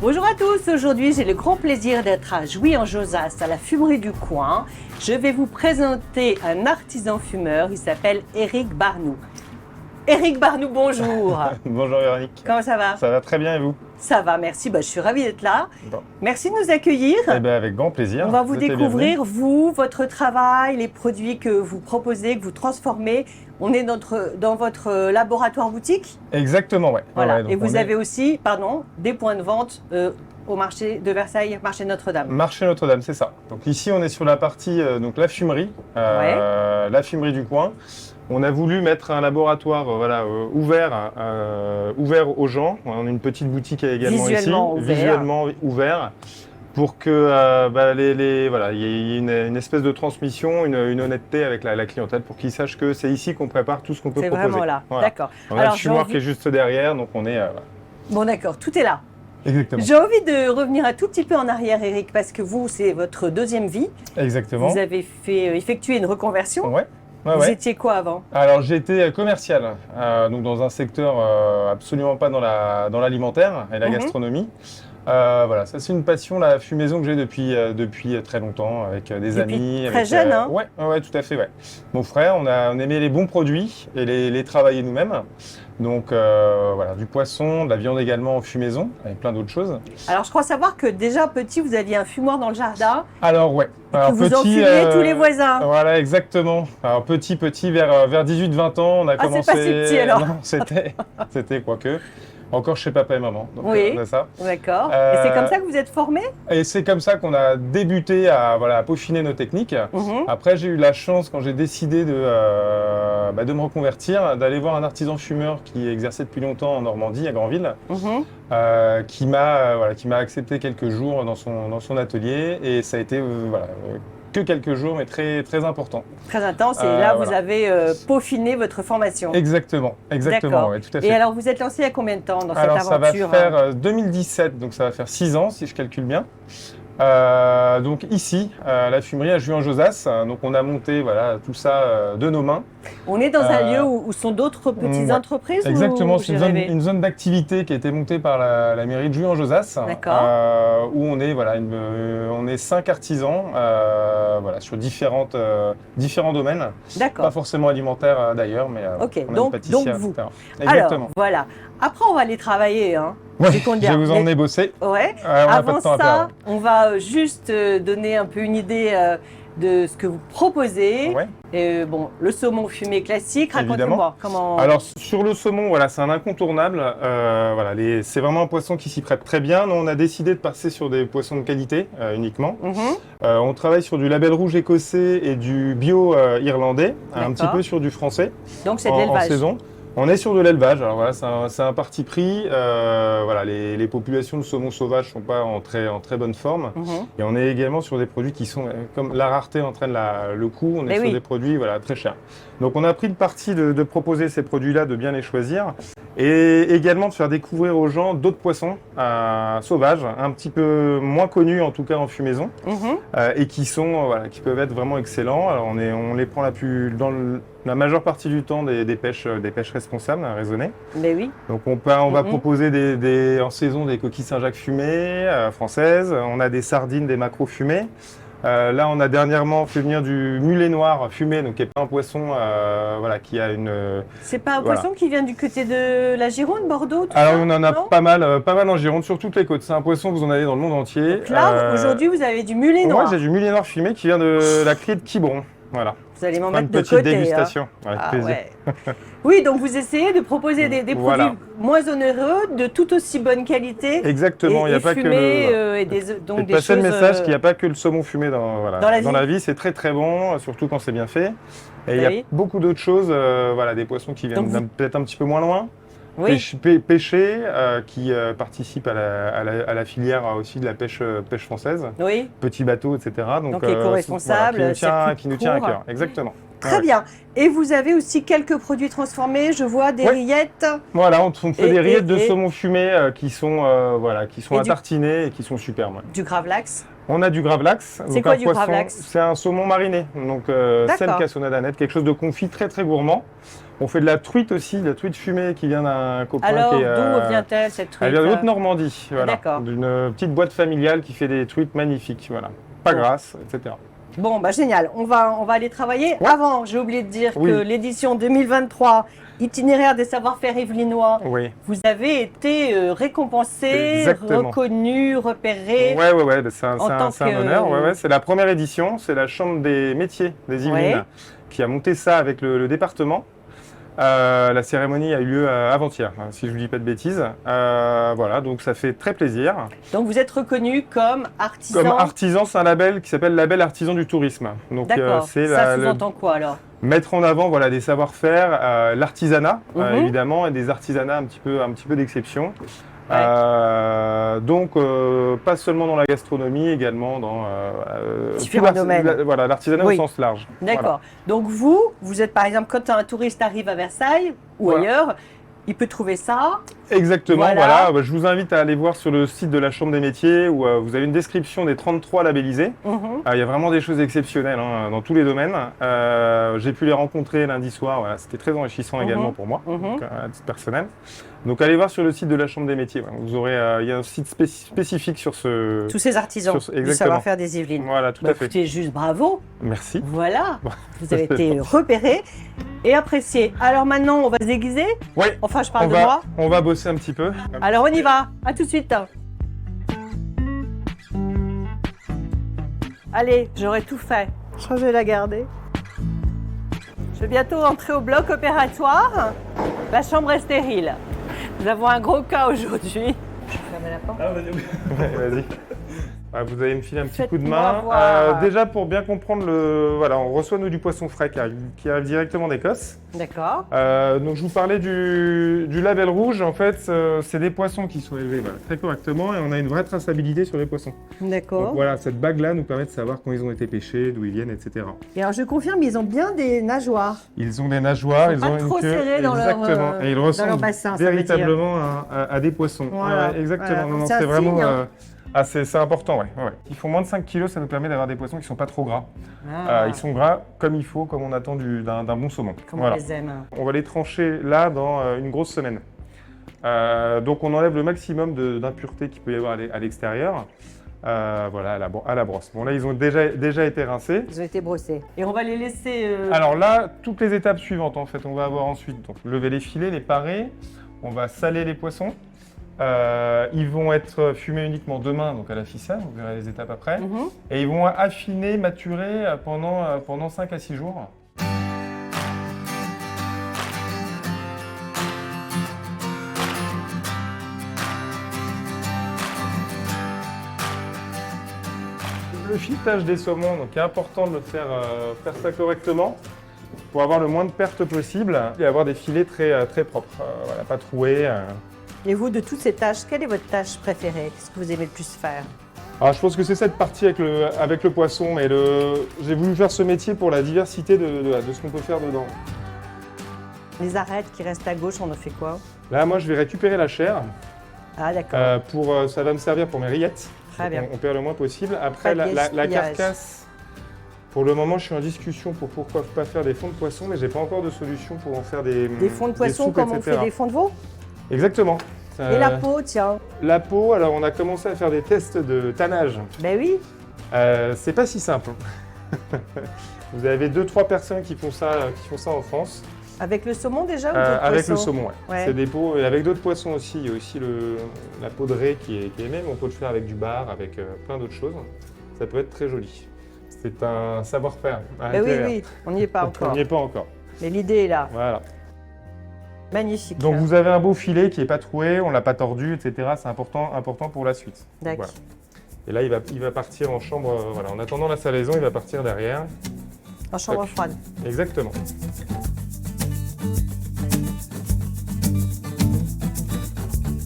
Bonjour à tous, aujourd'hui j'ai le grand plaisir d'être à Jouy-en-Josas, à la fumerie du coin. Je vais vous présenter un artisan fumeur, il s'appelle Éric Barnoux. Éric Barnoux, bonjour. Bonjour Véronique. Comment ça va? Ça va très bien et vous? Ça va, merci, je suis ravie d'être là. Bon. Merci de nous accueillir. Eh bien, avec grand plaisir. On va vous êtes les découvrir, bienvenus. vous, votre travail, les produits que vous proposez, que vous transformez. On est dans votre laboratoire boutique. Exactement, ouais. Voilà. Ouais, donc Et vous on est avez aussi, des points de vente au marché de Versailles, marché Notre-Dame. Marché Notre-Dame, c'est ça. Donc ici, on est sur la partie, donc la fumerie du coin. On a voulu mettre un laboratoire ouvert aux gens. On a une petite boutique également Visuellement ici, ouvert. visuellement ouvert, pour que il y ait une espèce de transmission, une honnêteté avec la clientèle, pour qu'ils sachent que c'est ici qu'on prépare tout ce qu'on peut C'est proposer. vraiment là, Voilà. d'accord. On a le fumoir qui est juste derrière, donc on est... Bon d'accord, tout est là. Exactement. J'ai envie de revenir un tout petit peu en arrière, Éric, parce que vous, c'est votre deuxième vie. Exactement. Vous avez effectué une reconversion. Ouais. Vous étiez quoi avant? Alors j'ai été commercial, donc dans un secteur absolument pas dans l'alimentaire et la gastronomie. Voilà, ça c'est une passion, la fumaison, que j'ai depuis très longtemps, avec des amis. Très jeune, hein? Ouais, tout à fait, ouais. Mon frère, on aimait les bons produits et les travailler nous-mêmes. Donc voilà, du poisson, de la viande également en fumaison, avec plein d'autres choses. Alors je crois savoir que déjà petit, vous aviez un fumoir dans le jardin. Alors ouais. Alors, que vous en fumiez tous les voisins. Voilà, exactement. Alors petit, vers 18-20 ans, on a commencé... c'est pas si petit alors. Non, c'était quoique. Encore chez papa et maman. Donc, oui, on a ça. D'accord. Et c'est comme ça que vous êtes formé? Et c'est comme ça qu'on a débuté à peaufiner nos techniques. Après, j'ai eu la chance, quand j'ai décidé de me reconvertir, d'aller voir un artisan fumeur qui exerçait depuis longtemps en Normandie, à Granville, qui m'a accepté quelques jours dans son atelier. Et ça a été que quelques jours, mais très, très important. Très intense, et là, vous avez peaufiné votre formation. Exactement, D'accord. Ouais, tout à fait. Et alors, vous êtes lancé il y a combien de temps dans cette aventure? Ça va faire 2017, donc ça va faire 6 ans, si je calcule bien. Donc ici, la fumerie à Jouy-en-Josas, donc on a monté tout ça de nos mains. On est dans un lieu où sont d'autres petites entreprises? Exactement, c'est une zone d'activité qui a été montée par la mairie de Jouy-en-Josas, où on est, on est 5 artisans sur différents domaines. D'accord. Pas forcément alimentaires d'ailleurs, mais on a une pâtissière, donc vous. etc. Exactement. Alors, voilà. Après, on va aller travailler. Hein. Ouais, je vais vous emmener bosser. Ouais. Avant ça, on va juste donner un peu une idée de ce que vous proposez. Ouais. Le saumon fumé classique, racontez-moi comment... Alors sur le saumon, c'est un incontournable. C'est vraiment un poisson qui s'y prête très bien. Nous, on a décidé de passer sur des poissons de qualité uniquement. On travaille sur du label rouge écossais et du bio irlandais, un petit peu sur du français. Donc c'est de l'élevage. En saison. On est sur de l'élevage, alors c'est un parti pris. Les populations de saumon sauvage ne sont pas en très bonne forme. Et on est également sur des produits qui sont, comme la rareté entraîne le coût, on est sur des produits très chers. Donc on a pris le parti de proposer ces produits-là, de bien les choisir, et également de faire découvrir aux gens d'autres poissons sauvages, un petit peu moins connus en tout cas en fumaison, et qui peuvent être vraiment excellents. Alors on les prend la majeure partie du temps des pêches responsables, raisonnées. Mais oui. Donc on va proposer en saison des coquilles Saint-Jacques fumées françaises, on a des sardines, des maquereaux fumés. Là, on a dernièrement fait venir du mulet noir fumé, donc qui n'est pas un poisson qui a une... C'est pas un poisson qui vient du côté de la Gironde, Bordeaux, tout Alors, ça, on en a pas mal en Gironde, sur toutes les côtes. C'est un poisson que vous en avez dans le monde entier. Donc là, aujourd'hui, vous avez du mulet noir. Moi, j'ai du mulet noir fumé qui vient de la criée de Quiberon. Voilà. Vous allez m'en mettre de côté. Une petite dégustation, avec plaisir. Ouais. Oui, donc vous essayez de proposer des produits moins onéreux, de tout aussi bonne qualité. Exactement, il n'y a pas que le... passer le message qu'il n'y a pas que le saumon fumé dans la vie. C'est très très bon, surtout quand c'est bien fait. Et il y a beaucoup d'autres choses, des poissons qui viennent peut-être un petit peu moins loin. Pêchés, qui participent à la filière aussi de la pêche française. Petits bateaux, etc. Donc éco-responsable, qui nous tient à cœur. Exactement. Très Ouais. bien. Et vous avez aussi quelques produits transformés. Je vois des Ouais. rillettes. Voilà, on fait Et- des rillettes de et- saumon fumé qui sont Et à du- tartiner et qui sont superbes. Ouais. Du gravlax. On a du gravlax. C'est donc quoi un du poisson, gravlax? C'est un saumon mariné, donc D'accord. sel cassonade à net, quelque chose de confit très très gourmand. On fait de la truite aussi, de la truite fumée qui vient d'un copain Alors, qui est... d'où vient-elle cette truite? Elle vient de Haute-Normandie, voilà, D'accord. d'une petite boîte familiale qui fait des truites magnifiques, voilà, pas Bon. grasses, etc. Bon, bah génial. On va aller travailler. Ouais. Avant, j'ai oublié de dire Oui. que l'édition 2023, Itinéraire des savoir-faire yvelinois, Oui. vous avez été récompensé, Exactement. reconnu, repéré. Ouais, bah, c'est En tant un que- honneur. Ouais, c'est la première édition, c'est la Chambre des métiers des Yvelines Ouais. qui a monté ça avec le département. La cérémonie a eu lieu avant-hier, hein, si je ne vous dis pas de bêtises. Voilà, donc ça fait très plaisir. Donc vous êtes reconnu comme artisan. Comme artisan, c'est un label qui s'appelle Label Artisan du Tourisme. Donc D'accord. c'est Ça sous-entend quoi alors? mettre en avant des savoir-faire, l'artisanat Mhm. évidemment, et des artisanats un petit peu d'exception. Ouais. Donc pas seulement dans la gastronomie, également dans Différents tout domaines. voilà, l'artisanat Oui. au sens large. D'accord. Donc vous êtes par exemple, quand un touriste arrive à Versailles ou Voilà. ailleurs, il peut trouver ça. Exactement, Voilà. voilà. Bah, je vous invite à aller voir sur le site de la Chambre des métiers où vous avez une description des 33 labellisés. Mhm. Il y a vraiment des choses exceptionnelles dans tous les domaines. J'ai pu les rencontrer lundi soir, voilà, c'était très enrichissant Mhm. également pour moi, Mhm. donc, à titre personnel. Donc allez voir sur le site de la Chambre des métiers, voilà. Vous aurez, il y a un site spécifique sur ce... Tous ces artisans Sur- du exactement. savoir-faire des Yvelines. Voilà, tout Bah, à fait. écoutez, juste bravo. Merci. Voilà. Vous avez été repéré et apprécié. Alors maintenant, on va se déguiser. Oui, Enfin, je parle de moi. on va bosser un petit peu. Alors on y va. À tout de suite. Allez, j'aurai tout fait. Je vais la garder. Je vais bientôt entrer au bloc opératoire. La chambre est stérile. Nous avons un gros cas aujourd'hui. Je vais fermer la porte. Ouais, vas-y. Vous allez me filer un petit coup de Faites-moi main. voir. Déjà, pour bien comprendre, on reçoit nous du poisson frais qui arrive directement d'Écosse. D'accord. Donc je vous parlais du label rouge. En fait, c'est des poissons qui sont élevés très correctement et on a une vraie traçabilité sur les poissons. Donc D'accord. voilà, cette bague-là nous permet de savoir quand ils ont été pêchés, d'où ils viennent, etc. Et alors je confirme, ils ont bien des nageoires. Ils ont des nageoires, Ils ils sont ont pas une trop queue. serrés dans leur, Exactement. Et ils dans leur ressemblent bassin, ça veut dire. véritablement à des poissons. Voilà. Ouais, exactement. Voilà. Non, C'est un c'est vraiment. signe, hein. C'est important, ouais. Ils font moins de 5 kilos, ça nous permet d'avoir des poissons qui ne sont pas trop gras. Ah, Ils sont gras comme il faut, comme on attend d'un bon saumon. comme Voilà. on les aime. On va les trancher là dans une grosse semaine. Donc on enlève le maximum d'impuretés qu'il peut y avoir à l'extérieur. Voilà, à la brosse. Bon là, ils ont déjà été rincés. Ils ont été brossés. Et on va les laisser. Alors là, toutes les étapes suivantes en fait, on va avoir ensuite donc, lever les filets, les parer, on va saler les poissons. Ils vont être fumés uniquement demain, donc à la ficelle, vous verrez les étapes après. Mhm. Et ils vont affiner, maturer pendant 5 à 6 jours. Le filetage des saumons, donc il est important de le faire ça correctement pour avoir le moins de pertes possible et avoir des filets très propres, voilà, pas troués. Et vous, de toutes ces tâches, quelle est votre tâche préférée? Qu'est-ce que vous aimez le plus faire? Alors je pense que c'est cette partie avec le poisson, mais j'ai voulu faire ce métier pour la diversité de ce qu'on peut faire dedans. Les arêtes qui restent à gauche, on en fait quoi? Là, moi, je vais récupérer la chair. Ah, d'accord. Ça va me servir pour mes rillettes. Très bien. On perd le moins possible. Après, Pas de la gaspillage. carcasse, pour le moment, je suis en discussion pour pourquoi pas faire des fonds de poisson, mais j'ai pas encore de solution pour en faire des Des fonds de poisson soupes, comme on etc. fait des fonds de veau? Exactement. Et la peau, tiens. La peau, alors on a commencé à faire des tests de tannage. Ben oui. C'est pas si simple. Vous avez 2-3 personnes qui font ça en France. Avec le saumon déjà ou d'autres Avec le poissons? saumon, ouais. Ouais. C'est des peaux, et avec d'autres poissons aussi. Il y a aussi la peau de raie qui est aimée, mais on peut le faire avec du bar, avec plein d'autres choses. Ça peut être très joli. C'est un savoir-faire. Ben oui, oui, on n'y est pas On encore. n'y est pas encore. Mais l'idée est là. Voilà. Magnifique. Donc vous avez un beau filet qui n'est pas troué, on ne l'a pas tordu, etc. C'est important pour la suite. D'accord. Voilà. Et là, il va partir en chambre. Voilà. En attendant la salaison, il va partir derrière. En chambre Tac. froide. Exactement.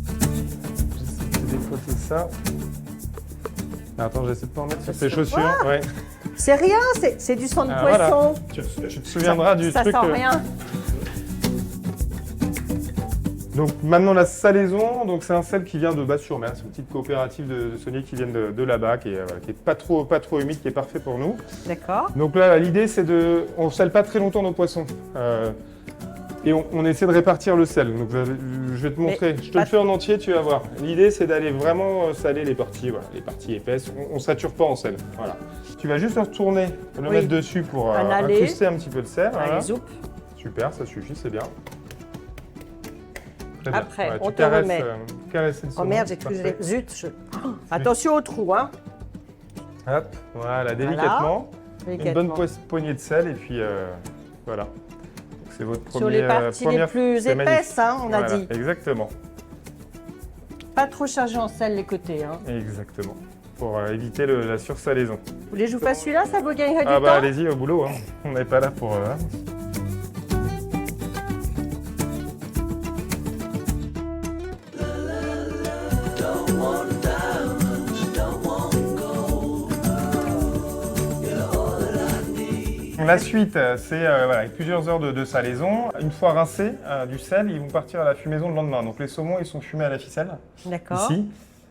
J'essaie de déposer ça. Attends, j'essaie de pas en mettre sur Ça ses se chaussures. voit. Ouais. C'est rien, c'est du sang de Voilà. poisson. Tu te souviendras du ça truc. sent rien. Donc maintenant la salaison, donc c'est un sel qui vient de Bas-sur-Mer, c'est une petite coopérative de sauniers qui viennent de là-bas, qui est pas trop humide, qui est parfait pour nous. D'accord. Donc là l'idée c'est on sale pas très longtemps nos poissons. Et on essaie de répartir le sel. Donc je vais te montrer, je te le fais en entier, tu vas voir. L'idée c'est d'aller vraiment saler les parties, voilà, les parties épaisses. On sature pas en sel. Voilà. Tu vas juste le retourner, le mettre dessus pour incruster un petit peu de sel. Allez, Voilà. zoup. Super, ça suffit, c'est bien. Après, ouais, on tu te remet. caresses le Oh saumon, merde, j'ai cru que parfait. Zut. Attention au trou, hein. Hop, voilà, délicatement. Une bonne poignée de sel et puis voilà. Donc, c'est votre première. Sur les parties les plus c'est épaisses, magnifique. hein, on a Voilà, dit. Exactement, Pas trop chargé en sel les côtés, hein. exactement. Pour éviter la sursalaison. Vous voulez que je vous fasse celui-là, ça vous gagnerait du Ah bah temps. allez-y au boulot, hein. On n'est pas là pour. La suite, c'est voilà, avec plusieurs heures de salaison. Une fois rincés du sel, ils vont partir à la fumaison le lendemain. Donc les saumons, ils sont fumés à la ficelle, D'accord. ici.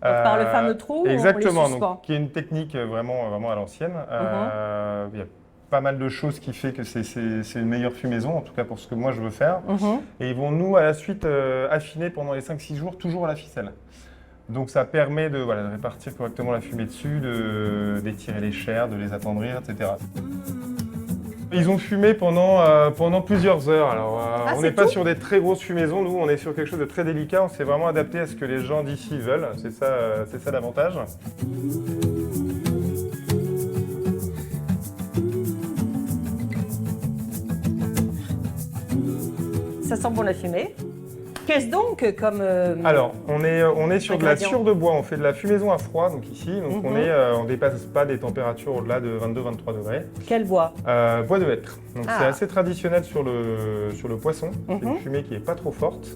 Par le fameux trou, exactement, on les suspend. donc, qui est une technique vraiment à l'ancienne. Il y a pas mal de choses qui fait que c'est une meilleure fumaison, en tout cas pour ce que moi je veux faire. Et ils vont nous, à la suite, affiner pendant les 5-6 jours, toujours à la ficelle. Donc ça permet de répartir correctement la fumée dessus, d'étirer les chairs, de les attendrir, etc. Ils ont fumé pendant plusieurs heures. Alors, on n'est pas sur des très grosses fumaisons, nous, on est sur quelque chose de très délicat. On s'est vraiment adapté à ce que les gens d'ici veulent. C'est ça l'avantage. Ça sent bon la fumée. Qu'est-ce donc comme... Alors, on est sur de la ingrédient. sciure de bois. On fait de la fumaison à froid, donc ici. Donc on dépasse pas des températures au-delà de 22-23 degrés. Quel bois? Bois de hêtre. Donc c'est assez traditionnel sur le poisson. C'est une fumée qui est pas trop forte.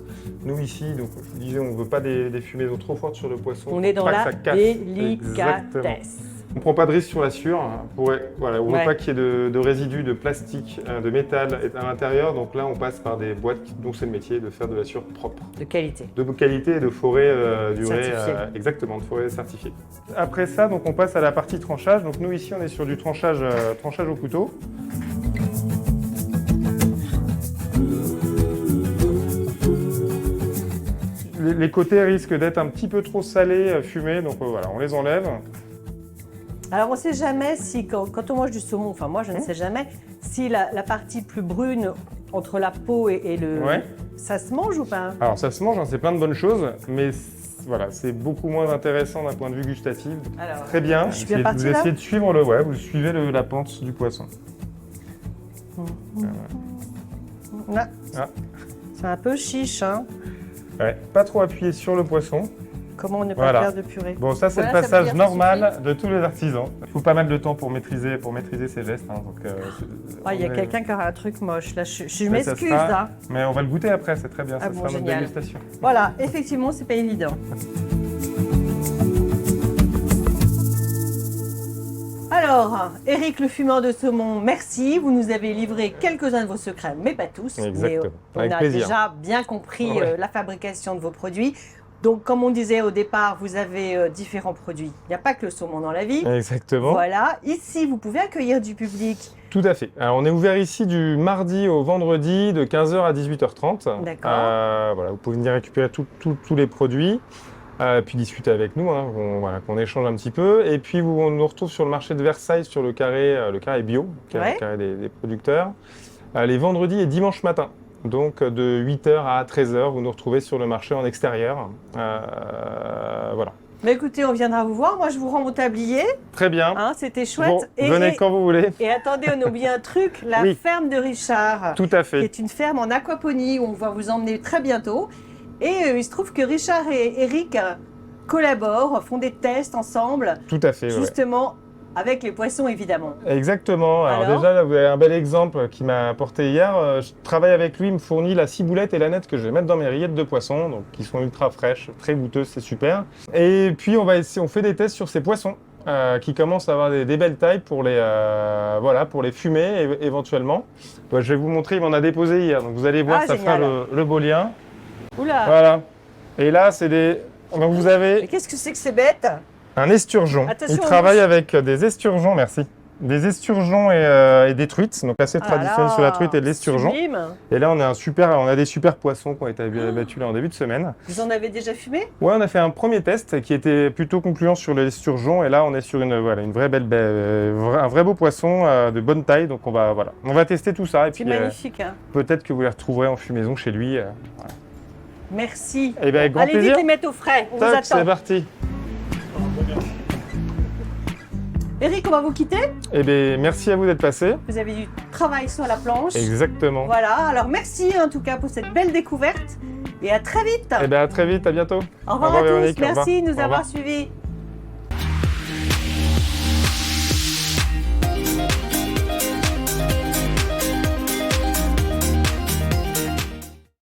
Nous ici, donc je vous disais, on veut pas des fumaisons trop fortes sur le poisson. On est dans pas que la ça casse. Exactement. délicatesse. On prend pas de risque sur la sciure. On veut pas qu'il y ait de résidus de plastique, de métal à l'intérieur. Donc là, on passe par des boîtes dont c'est le métier de faire de la sciure propre. De qualité. De qualité et de forêt durée. Certifiée. Exactement, de forêt certifiée. Après ça, donc on passe à la partie tranchage. Donc nous ici, on est sur du tranchage au couteau. Les côtés risquent d'être un petit peu trop salés, fumés, donc voilà, on les enlève. Alors on ne sait jamais si, quand on mange du saumon, enfin moi je ne sais jamais, si la partie plus brune entre la peau et le... Ouais. Ça se mange ou pas? Alors ça se mange, hein, c'est plein de bonnes choses, mais voilà, c'est beaucoup moins intéressant d'un point de vue gustatif. Alors, très bien, je suis bien partie, vous là essayez de suivre vous suivez la pente du poisson. Là. Ah. C'est un peu chiche, hein. Ouais, pas trop appuyé sur le poisson. Comment ne pas faire de purée? Bon, ça c'est Voilà, le ça veut passage dire normal de tous les artisans. Il faut pas mal de temps pour maîtriser ces gestes. Hein, donc, Il y a quelqu'un qui aura un truc moche. Là, je mais ça m'excuse. sera- Hein. Mais on va le goûter après, c'est très bien, Ah ça bon, sera notre génial. dégustation. Voilà, effectivement, c'est pas évident. Alors, Éric le fumeur de saumon, merci. Vous nous avez livré quelques-uns de vos secrets, mais pas tous. Exactement. Mais Avec on a plaisir. déjà bien compris Ouais. la fabrication de vos produits. Donc, comme on disait au départ, vous avez différents produits. Il n'y a pas que le saumon dans la vie. Exactement. Voilà. Ici, vous pouvez accueillir du public. Tout à fait. Alors, on est ouvert ici du mardi au vendredi de 15h à 18h30. D'accord. Voilà, vous pouvez venir récupérer tous les produits, puis discuter avec nous, hein, qu'on échange un petit peu. Et puis, on nous retrouve sur le marché de Versailles, sur le carré bio, le carré des producteurs, les vendredis et dimanches matin. Donc de 8h à 13h, vous nous retrouvez sur le marché en extérieur. Voilà. Mais écoutez, on viendra vous voir. Moi, je vous rends mon tablier. Très bien. Hein, c'était chouette. Venez quand vous voulez. Et attendez, on a oublié un truc, la Oui. ferme de Richard, Tout à qui fait. est une ferme en aquaponie où on va vous emmener très bientôt. Et il se trouve que Richard et Eric collaborent, font des tests ensemble, Tout à fait. Ouais. justement avec les poissons évidemment. Exactement. Alors déjà, là, vous avez un bel exemple qui m'a apporté hier. Je travaille avec lui, il me fournit la ciboulette et la nette que je vais mettre dans mes rillettes de poisson, donc qui sont ultra fraîches, très goûteuses, c'est super. Et puis on fait des tests sur ces poissons. qui commencent à avoir des belles tailles pour les, voilà, pour les fumer éventuellement. Ouais, je vais vous montrer, il m'en a déposé hier, donc vous allez voir, ça génial. fera le beau lien. Oula. Voilà. Et là, c'est des... Donc vous Mais avez qu'est-ce que c'est que ces bêtes? un esturgeon. Attention Il aux travaille mouches. avec des esturgeons, merci. Des esturgeons et des truites, donc assez Ah là traditionnel sur la truite et de l'esturgeon. sublime. Et là, on a des super poissons qui ont été abattus là en début de semaine. Vous en avez déjà fumé? Ouais, on a fait un premier test qui était plutôt concluant sur l'esturgeon. Et là, on est sur une vraie un vrai beau poisson de bonne taille. Donc, on va tester tout ça. Et C'est puis, magnifique. Hein. peut-être que vous les retrouverez en fumaison chez lui. Voilà. Merci. Et bien, avec grand Allez plaisir. vite les mettre au frais, on vous Tac, attend. c'est parti. Eric, on va vous quitter. Eh bien, merci à vous d'être passé. Vous avez du travail sur la planche. Exactement. Voilà, alors merci en tout cas pour cette belle découverte et à très vite. Eh bien, à très vite, à bientôt. Au revoir à tous, Véronique, au revoir. merci de nous Au revoir. avoir suivis.